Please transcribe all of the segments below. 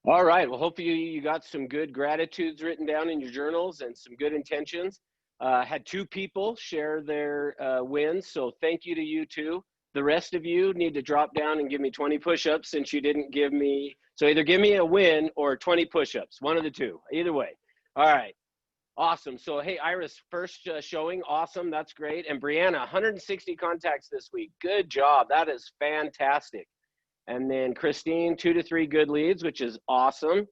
All right. Well, hopefully you got some good gratitudes written down in your journals and some good intentions. Had two people share their wins, so thank you to you two. The rest of you need to drop down and give me 20 push-ups since you didn't give me. So either give me a win or 20 push-ups, one of the two. Either way. All right. Awesome. So, hey, Iris, first showing. Awesome. That's great. And Brianna, 160 contacts this week. Good job. That is fantastic. And then Christine, 2 to 3 good leads, which is awesome.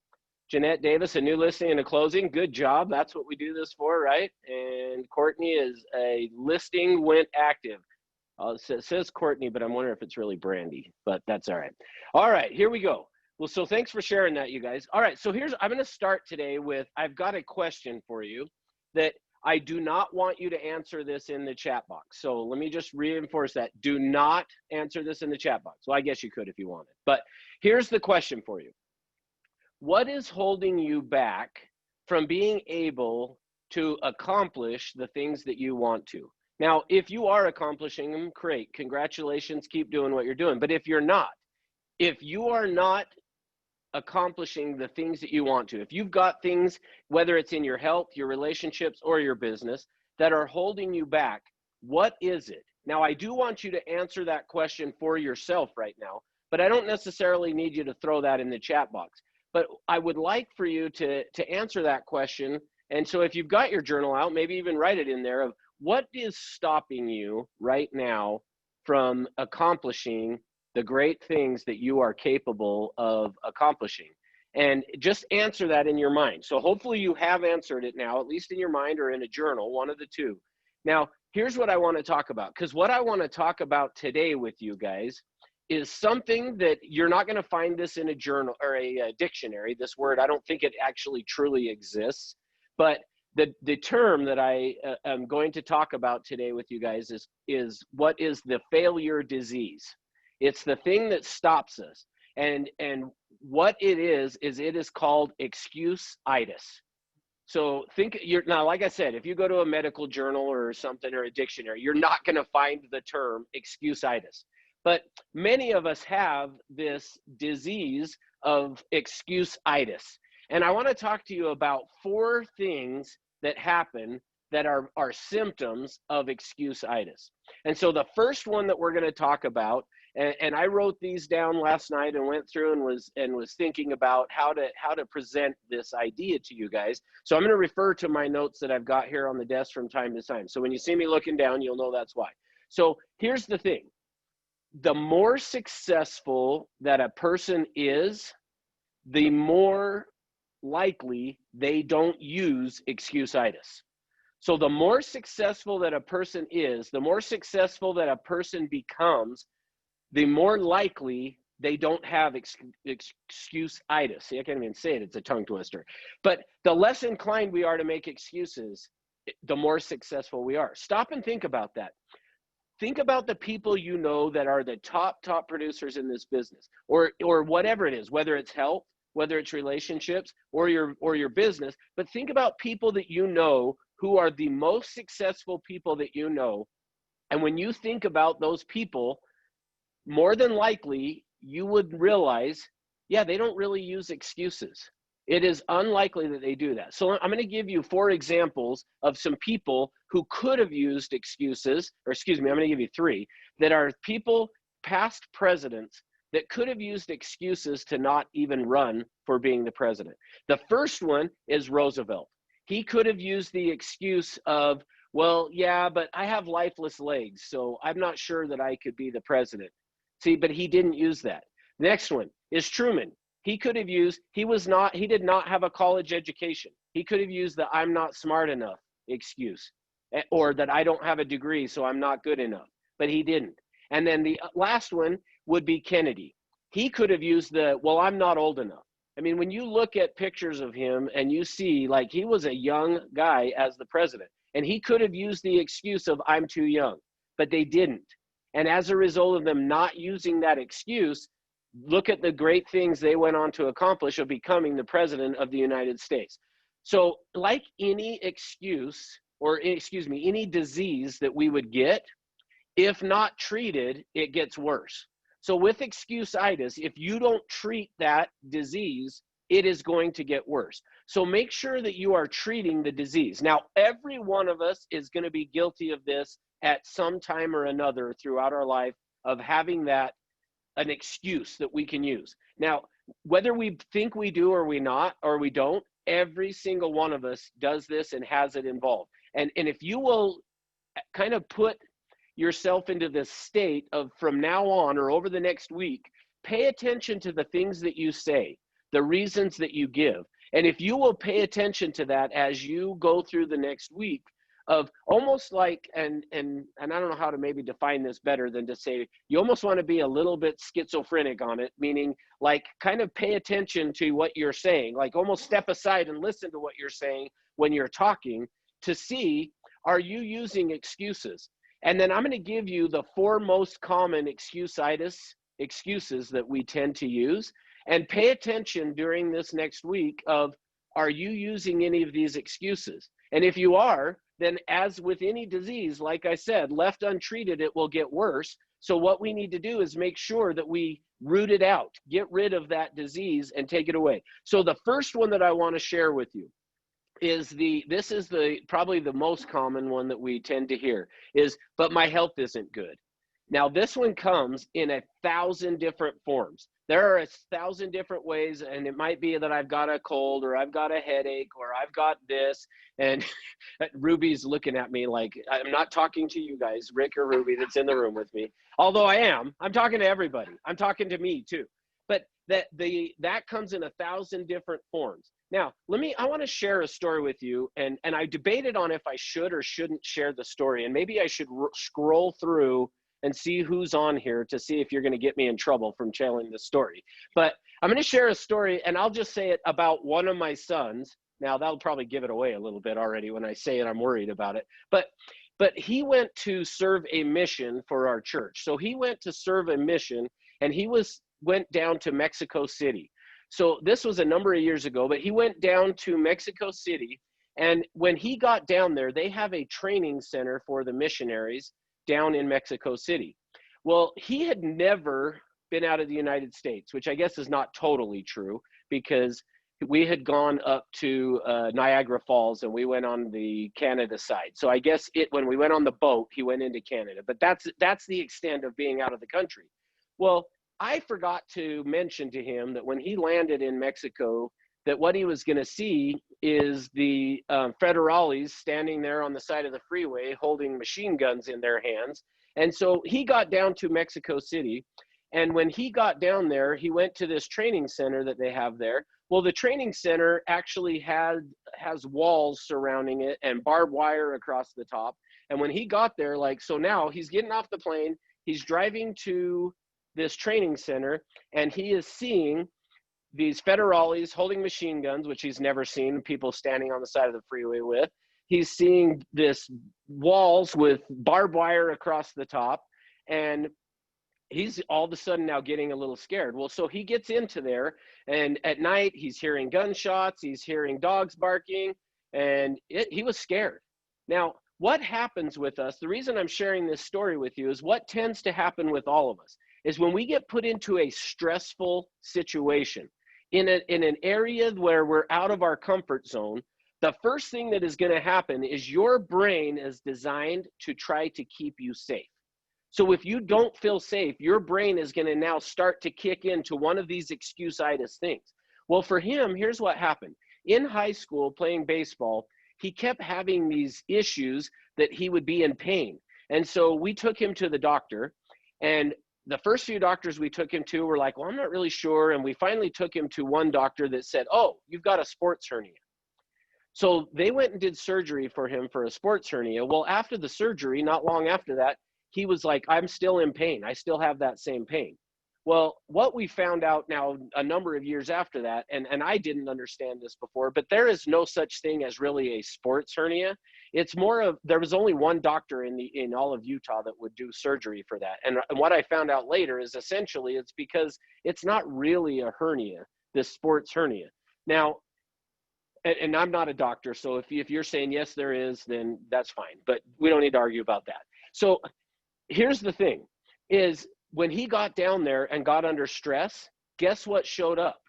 Jeanette Davis, a new listing and a closing. Good job. That's what we do this for, right? And Courtney is a listing went active. It says Courtney, but I'm wondering if it's really Brandy, but that's all right. All right, here we go. Well, so thanks for sharing that, you guys. All right, so I'm going to start today with, I've got a question for you that I do not want you to answer this in the chat box. So let me just reinforce that. Do not answer this in the chat box. Well, I guess you could if you wanted. But here's the question for you. What is holding you back from being able to accomplish the things that you want to? Now, if you are accomplishing them, great. Congratulations. Keep doing what you're doing. But if you are not accomplishing the things that you want to, if you've got things, whether it's in your health, your relationships, or your business, that are holding you back, what is it? Now, I do want you to answer that question for yourself right now, but I don't necessarily need you to throw that in the chat box. But I would like for you to answer that question. And so if you've got your journal out, maybe even write it in there of what is stopping you right now from accomplishing the great things that you are capable of accomplishing. And just answer that in your mind. So hopefully you have answered it now, at least in your mind or in a journal, one of the two. Now, here's what I want to talk about, because what I want to talk about today with you guys is something that you're not going to find this in a journal or a dictionary. This word, I don't think it actually truly exists. But the term that I am going to talk about today with you guys is what is the failure disease. It's the thing that stops us. And what it is it is called excuse-itis. So now, like I said, if you go to a medical journal or something or a dictionary, you're not going to find the term excuse-itis. But many of us have this disease of excuse-itis. And I want to talk to you about 4 things that happen that are symptoms of excuse-itis. And so the first one that we're going to talk about, and I wrote these down last night and went through and was thinking about how to present this idea to you guys. So I'm going to refer to my notes that I've got here on the desk from time to time. So when you see me looking down, you'll know that's why. So here's the thing. The more successful that a person is, the more likely they don't use excuse-itis. So the more successful that a person is, the more successful that a person becomes, the more likely they don't have excuse-itis. See, I can't even say it. It's a tongue twister. But the less inclined we are to make excuses, the more successful we are. Stop and think about that. Think about the people you know that are the top producers in this business, or whatever it is, whether it's health, whether it's relationships, or your business. But think about people that you know who are the most successful people that you know. And when you think about those people, more than likely, you would realize, yeah, they don't really use excuses. It is unlikely that they do that. So I'm going to give you 4 examples of some people who could have used excuses, or excuse me, I'm going to give you 3, that are people, past presidents, that could have used excuses to not even run for being the president. The first one is Roosevelt. He could have used the excuse of, well, yeah, but I have lifeless legs, so I'm not sure that I could be the president. See, but he didn't use that. Next one is Truman. He could have used, he did not have a college education. He could have used the I'm not smart enough excuse, or that I don't have a degree, so I'm not good enough, but he didn't. And then the last one would be Kennedy. He could have used the, well, I'm not old enough. I mean, when you look at pictures of him and you see, like, he was a young guy as the president, and he could have used the excuse of I'm too young, but they didn't. And as a result of them not using that excuse, look at the great things they went on to accomplish of becoming the president of the United States. So like any excuse, or excuse me, any disease that we would get, if not treated, it gets worse. So with excuse-itis, if you don't treat that disease, it is going to get worse. So make sure that you are treating the disease. Now, every one of us is going to be guilty of this at some time or another throughout our life, of having that an excuse that we can use. Now, whether we think we do or we not, or we don't, every single one of us does this and has it involved. And if you will kind of put yourself into this state of, from now on or over the next week, pay attention to the things that you say, the reasons that you give. And if you will pay attention to that as you go through the next week, of almost like, and I don't know how to maybe define this better than to say, you almost want to be a little bit schizophrenic on it, meaning like kind of pay attention to what you're saying, like almost step aside and listen to what you're saying when you're talking, to see, are you using excuses? And then I'm going to give you the 4 most common excuses that we tend to use, and pay attention during this next week of, are you using any of these excuses? And if you are, then as with any disease, like I said, left untreated, it will get worse. So what we need to do is make sure that we root it out, get rid of that disease and take it away. So the first one that I want to share with you is this is probably the most common one that we tend to hear is, but my health isn't good. Now, this one comes in 1,000 different forms. There are 1,000 different ways, and it might be that I've got a cold, or I've got a headache, or I've got this. And Ruby's looking at me like, I'm not talking to you guys, Rick or Ruby that's in the room with me. Although I'm talking to everybody. I'm talking to me too. But that comes in 1,000 different forms. Now, I want to share a story with you, and I debated on if I should or shouldn't share the story, and maybe I should scroll through and see who's on here to see if you're going to get me in trouble from telling the story. But I'm going to share a story, and I'll just say it about one of my sons. Now, that'll probably give it away a little bit already when I say it. I'm worried about it. But he went to serve a mission for our church. So he went to serve a mission, and he went down to Mexico City. So this was a number of years ago, but he went down to Mexico City. And when he got down there, they have a training center for the missionaries down in Mexico City. Well, he had never been out of the United States, which I guess is not totally true, because we had gone up to Niagara Falls, and we went on the Canada side. So I guess when we went on the boat, he went into Canada, but that's the extent of being out of the country. Well, I forgot to mention to him that when he landed in Mexico, that what he was going to see is the federales standing there on the side of the freeway holding machine guns in their hands. And so he got down to Mexico City. And when he got down there, he went to this training center that they have there. Well, the training center actually has walls surrounding it and barbed wire across the top. And when he got there, so now he's getting off the plane, he's driving to this training center, and he is seeing these federales holding machine guns, which he's never seen people standing on the side of the freeway with. He's seeing this walls with barbed wire across the top, and he's all of a sudden now getting a little scared. Well, so he gets into there, and at night he's hearing gunshots, he's hearing dogs barking, and he was scared. Now, what happens with us, the reason I'm sharing this story with you, is what tends to happen with all of us is when we get put into a stressful situation, in an area where we're out of our comfort zone, the first thing that is going to happen is your brain is designed to try to keep you safe. So if you don't feel safe, your brain is going to now start to kick into one of these excuse-itis things. Well, for him, here's what happened. In high school, playing baseball, he kept having these issues that he would be in pain. And so we took him to the doctor, and the first few doctors we took him to were like, well, I'm not really sure. And we finally took him to one doctor that said, oh, you've got a sports hernia. So they went and did surgery for him for a sports hernia. Well, after the surgery, not long after that, he was like, I'm still in pain. I still have that same pain. Well, what we found out now a number of years after that, and I didn't understand this before, but there is no such thing as really a sports hernia. It's more of, there was only one doctor in all of Utah that would do surgery for that. And what I found out later is essentially it's because it's not really a hernia, this sports hernia. Now, and I'm not a doctor, so if you're saying yes, there is, then that's fine. But we don't need to argue about that. So here's the thing, is when he got down there and got under stress, guess what showed up?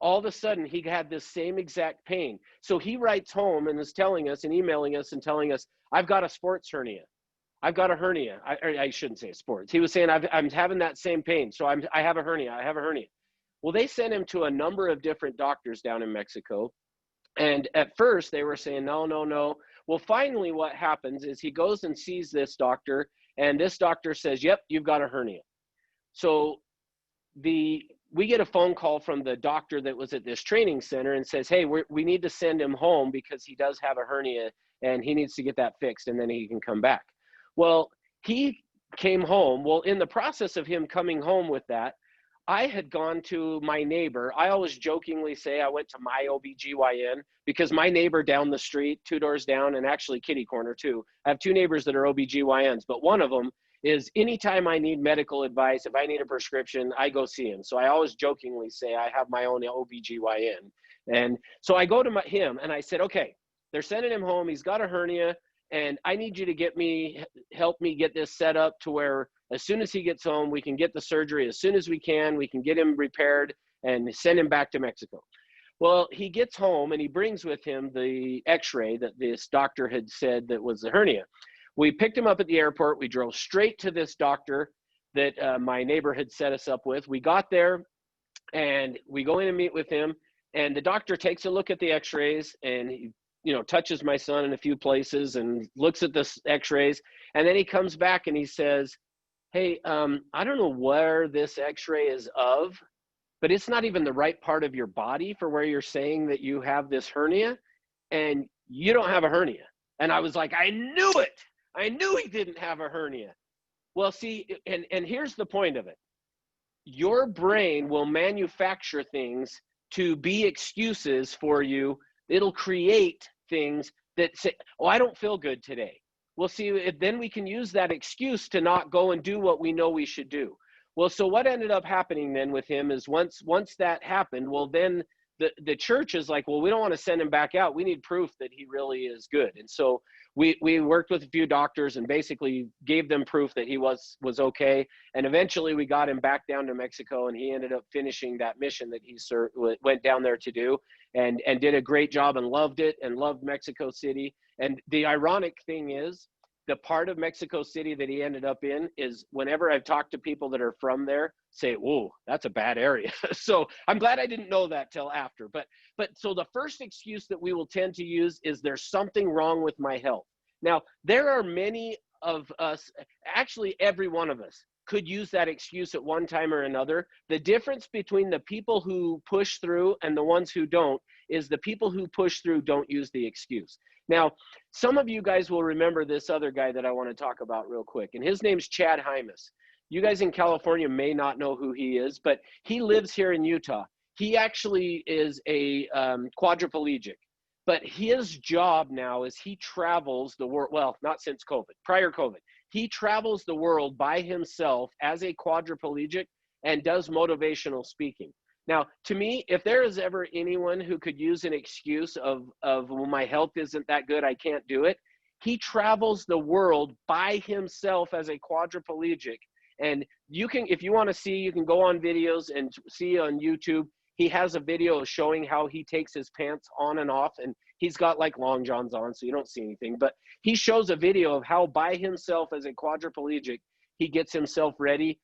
all of a sudden he had this same exact pain. So he writes home and is telling us and emailing us and telling us, I've got a sports hernia. I've got a hernia. I shouldn't say sports. He was saying, I'm having that same pain. So I have a hernia. I have a hernia. Well, they sent him to a number of different doctors down in Mexico. And at first they were saying, no, no, no. Well, finally what happens is he goes and sees this doctor, and this doctor says, yep, you've got a hernia. So we get a phone call from the doctor that was at this training center and says, hey, we need to send him home because he does have a hernia and he needs to get that fixed and then he can come back. Well, he came home. Well, in the process of him coming home with that, I had gone to my neighbor. I always jokingly say I went to my OBGYN because my neighbor down the street, 2 doors down, and actually kitty corner too. I have 2 neighbors that are OBGYNs, but one of them is anytime I need medical advice, if I need a prescription, I go see him. So I always jokingly say I have my own OBGYN. And so I go to him and I said, okay, they're sending him home. He's got a hernia and I need you to help me get this set up to where as soon as he gets home, we can get the surgery as soon as we can get him repaired and send him back to Mexico. Well, he gets home and he brings with him the x-ray that this doctor had said that was the hernia. We picked him up at the airport. We drove straight to this doctor that my neighbor had set us up with. We got there and we go in and meet with him, and the doctor takes a look at the x-rays and he, touches my son in a few places and looks at the x-rays. And then he comes back and he says, hey, I don't know where this x-ray is of, but it's not even the right part of your body for where you're saying that you have this hernia, and you don't have a hernia. And I was like, I knew it. I knew he didn't have a hernia. Well, see, and here's the point of it. Your brain will manufacture things to be excuses for you. It'll create things that say, oh, I don't feel good today. Well, see, then we can use that excuse to not go and do what we know we should do. Well, so what ended up happening then with him is once that happened, well, then the church is like, well, we don't want to send him back out. We need proof that he really is good. And so we worked with a few doctors and basically gave them proof that he was okay. And eventually we got him back down to Mexico, and he ended up finishing that mission that he went down there to do, and did a great job and loved it and loved Mexico City. And the ironic thing is, the part of Mexico City that he ended up in is whenever I've talked to people that are from there, say, whoa, that's a bad area. So I'm glad I didn't know that till after. But so the first excuse that we will tend to use is there's something wrong with my health. Now, there are many of us, actually every one of us could use that excuse at one time or another. The difference between the people who push through and the ones who don't is the people who push through don't use the excuse. Now, some of you guys will remember this other guy that I want to talk about real quick, and his name's Chad Hymas. You guys in California may not know who he is, but he lives here in Utah. He actually is a quadriplegic, but his job now is he travels the world, well, not since COVID, prior COVID. He travels the world by himself as a quadriplegic and does motivational speaking. Now, to me, if there is ever anyone who could use an excuse of well, my health isn't that good, I can't do it, he travels the world by himself as a quadriplegic. And you can, if you want to see, you can go on videos and see on YouTube. He has a video showing how he takes his pants on and off, and he's got like long johns on, so you don't see anything. But he shows a video of how by himself as a quadriplegic, he gets himself ready,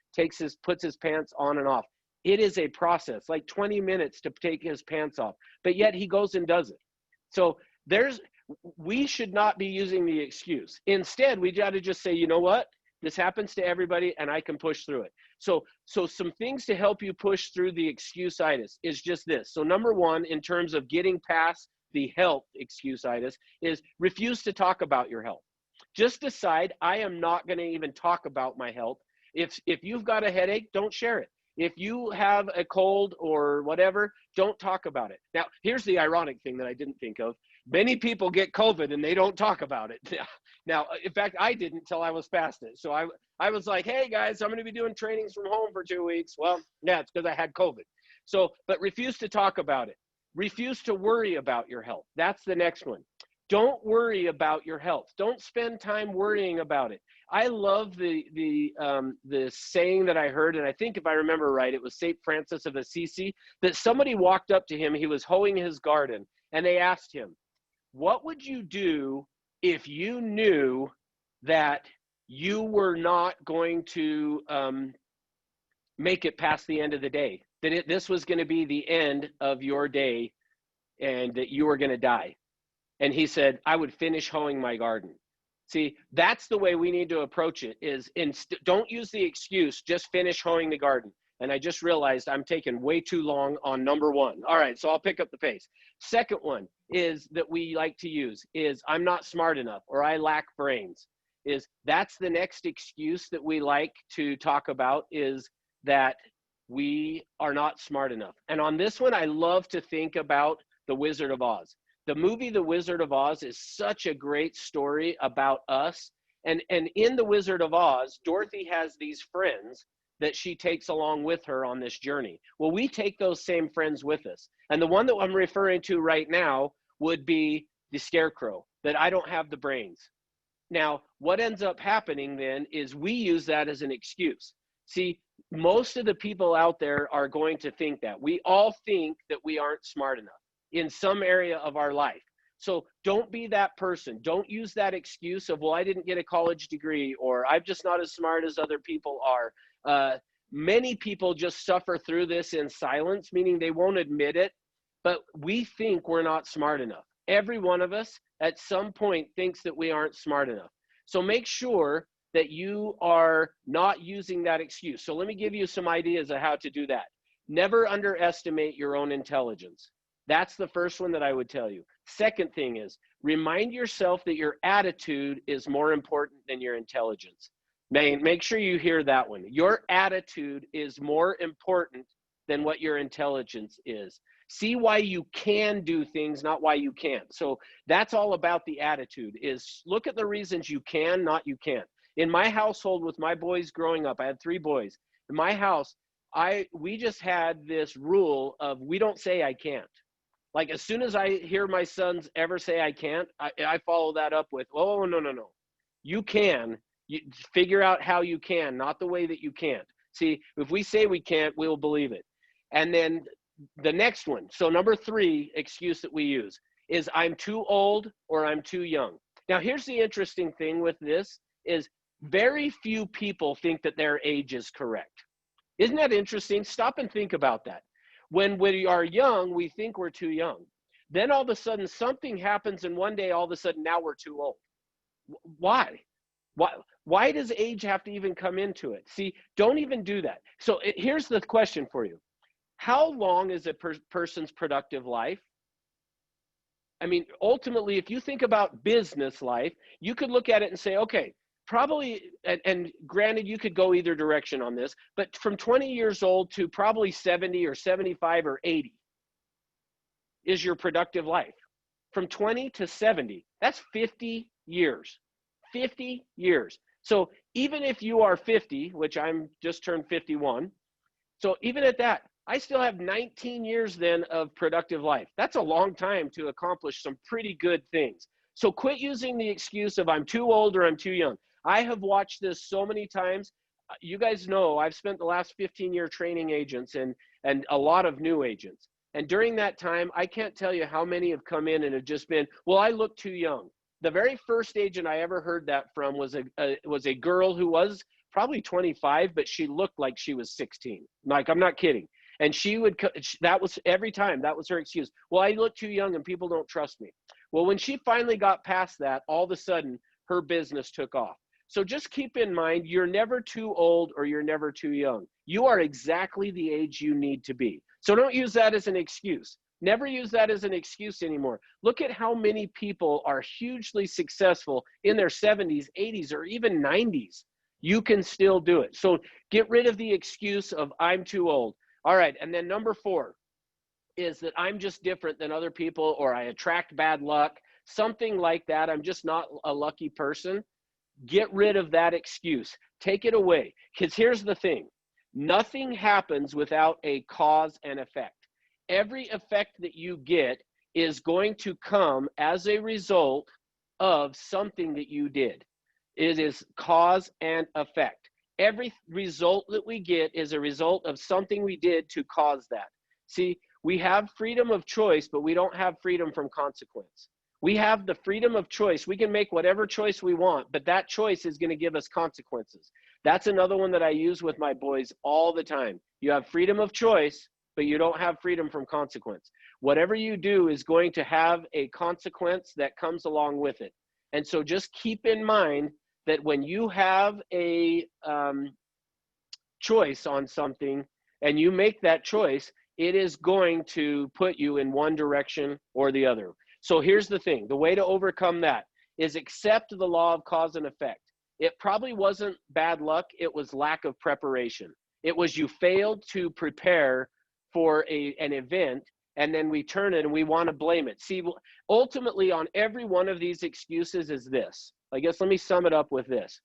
puts his pants on and off. It is a process, like 20 minutes to take his pants off, but yet he goes and does it. So we should not be using the excuse. Instead, we got to just say, you know what? This happens to everybody and I can push through it. So some things to help you push through the excuse-itis is just this. So number one, in terms of getting past the health excuse-itis, is refuse to talk about your health. Just decide, I am not going to even talk about my health. If you've got a headache, don't share it. If you have a cold or whatever, don't talk about it. Now, here's the ironic thing that I didn't think of. Many people get COVID and they don't talk about it. Now, in fact, I didn't till I was past it. So I was like, hey guys, I'm going to be doing trainings from home for 2 weeks. Well, yeah, it's because I had COVID. So, but refuse to talk about it. Refuse to worry about your health. That's the next one. Don't worry about your health. Don't spend time worrying about it. I love the saying that I heard, and I think if I remember right, it was St. Francis of Assisi, that somebody walked up to him. He was hoeing his garden, and they asked him, "What would you do if you knew that you were not going to make it past the end of the day? That this was going to be the end of your day, and that you were going to die?" And he said, "I would finish hoeing my garden." See, that's the way we need to approach it, is don't use the excuse, just finish hoeing the garden. And I just realized I'm taking way too long on number one. All right, so I'll pick up the pace. Second one is that we like to use is I'm not smart enough, or I lack brains. That's the next excuse that we like to talk about, is that we are not smart enough. And on this one, I love to think about The Wizard of Oz. The movie The Wizard of Oz is such a great story about us. And in The Wizard of Oz, Dorothy has these friends that she takes along with her on this journey. Well, we take those same friends with us. And the one that I'm referring to right now would be the Scarecrow, that I don't have the brains. Now, what ends up happening then is we use that as an excuse. See, most of the people out there are going to think that. We all think that we aren't smart enough in some area of our life. So don't be that person. Don't use that excuse of, well, I didn't get a college degree, or I'm just not as smart as other people are. Many people just suffer through this in silence, meaning they won't admit it, but we think we're not smart enough. Every one of us at some point thinks that we aren't smart enough. So make sure that you are not using that excuse. So let me give you some ideas of how to do that. Never underestimate your own intelligence. That's the first one that I would tell you. Second thing is, remind yourself that your attitude is more important than your intelligence. Make sure you hear that one. Your attitude is more important than what your intelligence is. See why you can do things, not why you can't. So that's all about the attitude, is look at the reasons you can, not you can't. In my household with my boys growing up, I had 3 boys. In my house, we just had this rule of we don't say I can't. Like, as soon as I hear my sons ever say I can't, I follow that up with, oh, no. You can. You figure out how you can, not the way that you can't. See, if we say we can't, we'll believe it. And then the next one, so number 3 excuse that we use is I'm too old or I'm too young. Now, here's the interesting thing with this is very few people think that their age is correct. Isn't that interesting? Stop and think about that. When we are young, we think we're too young. Then all of a sudden something happens, and one day all of a sudden now we're too old. Why? Why does age have to even come into it? See, don't even do that. So here's the question for you. How long is a person's productive life? I mean, ultimately, if you think about business life, you could look at it and say, okay, probably, and granted, you could go either direction on this, but from 20 years old to probably 70 or 75 or 80 is your productive life. From 20 to 70, that's 50 years. 50 years. So even if you are 50, which I'm just turned 51, so even at that, I still have 19 years then of productive life. That's a long time to accomplish some pretty good things. So quit using the excuse of I'm too old or I'm too young. I have watched this so many times. You guys know I've spent the last 15 years training agents and a lot of new agents. And during that time, I can't tell you how many have come in and have just been, well, I look too young. The very first agent I ever heard that from was a girl who was probably 25, but she looked like she was 16. Like, I'm not kidding. And that was every time, that was her excuse. Well, I look too young and people don't trust me. Well, when she finally got past that, all of a sudden her business took off. So just keep in mind, you're never too old or you're never too young. You are exactly the age you need to be. So don't use that as an excuse. Never use that as an excuse anymore. Look at how many people are hugely successful in their 70s, 80s, or even 90s. You can still do it. So get rid of the excuse of I'm too old. All right, and then number 4 is that I'm just different than other people, or I attract bad luck, something like that. I'm just not a lucky person. Get rid of that excuse. Take it away. Because here's the thing. Nothing happens without a cause and effect. Every effect that you get is going to come as a result of something that you did. It is cause and effect. Every result that we get is a result of something we did to cause that. See, we have freedom of choice, but we don't have freedom from consequence. We have the freedom of choice. We can make whatever choice we want, but that choice is going to give us consequences. That's another one that I use with my boys all the time. You have freedom of choice, but you don't have freedom from consequence. Whatever you do is going to have a consequence that comes along with it. And so just keep in mind that when you have a choice on something and you make that choice, it is going to put you in one direction or the other. So here's the thing. The way to overcome that is accept the law of cause and effect. It probably wasn't bad luck. It was lack of preparation. It was you failed to prepare for an event, and then we turn it and we want to blame it. See, ultimately on every one of these excuses is this. I guess let me sum it up with this.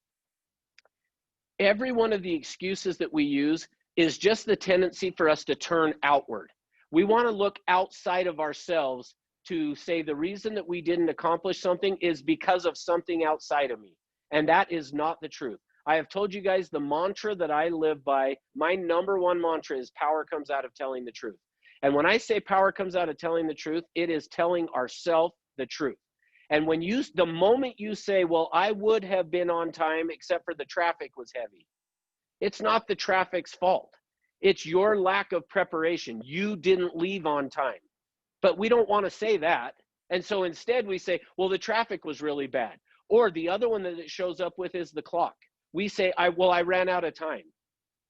Every one of the excuses that we use is just the tendency for us to turn outward. We want to look outside of ourselves to say the reason that we didn't accomplish something is because of something outside of me. And that is not the truth. I have told you guys the mantra that I live by, my number one mantra is power comes out of telling the truth. And when I say power comes out of telling the truth, it is telling ourselves the truth. And when the moment you say, well, I would have been on time except for the traffic was heavy, it's not the traffic's fault. It's your lack of preparation. You didn't leave on time. But we don't want to say that. And so instead we say, well, the traffic was really bad. Or the other one that it shows up with is the clock. We say, I ran out of time.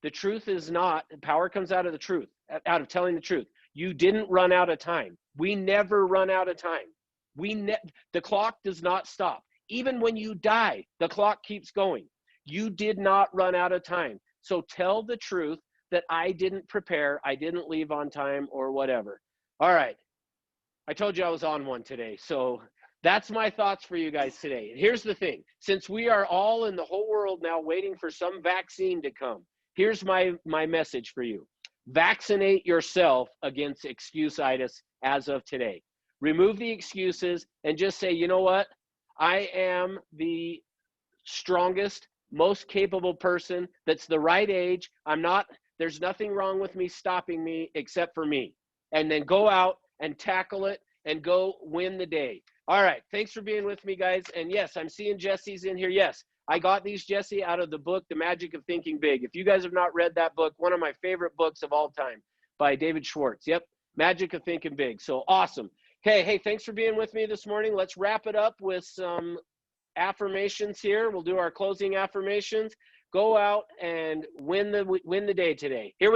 The truth is not, power comes out of the truth, out of telling the truth. You didn't run out of time. We never run out of time. The clock does not stop. Even when you die, the clock keeps going. You did not run out of time. So tell the truth that I didn't prepare, I didn't leave on time or whatever. All right. I told you I was on one today. So that's my thoughts for you guys today. Here's the thing. Since we are all in the whole world now waiting for some vaccine to come, here's my message for you. Vaccinate yourself against excuse-itis as of today. Remove the excuses and just say, you know what? I am the strongest, most capable person that's the right age. There's nothing wrong with me stopping me except for me. And then go out and tackle it and go win the day. All right. Thanks for being with me, guys. And yes, I'm seeing Jesse's in here. Yes, I got these, Jesse, out of the book, The Magic of Thinking Big. If you guys have not read that book, one of my favorite books of all time by David Schwartz. Yep. Magic of Thinking Big. So awesome. Okay. Hey, thanks for being with me this morning. Let's wrap it up with some affirmations here. We'll do our closing affirmations. Go out and win the day today. Here we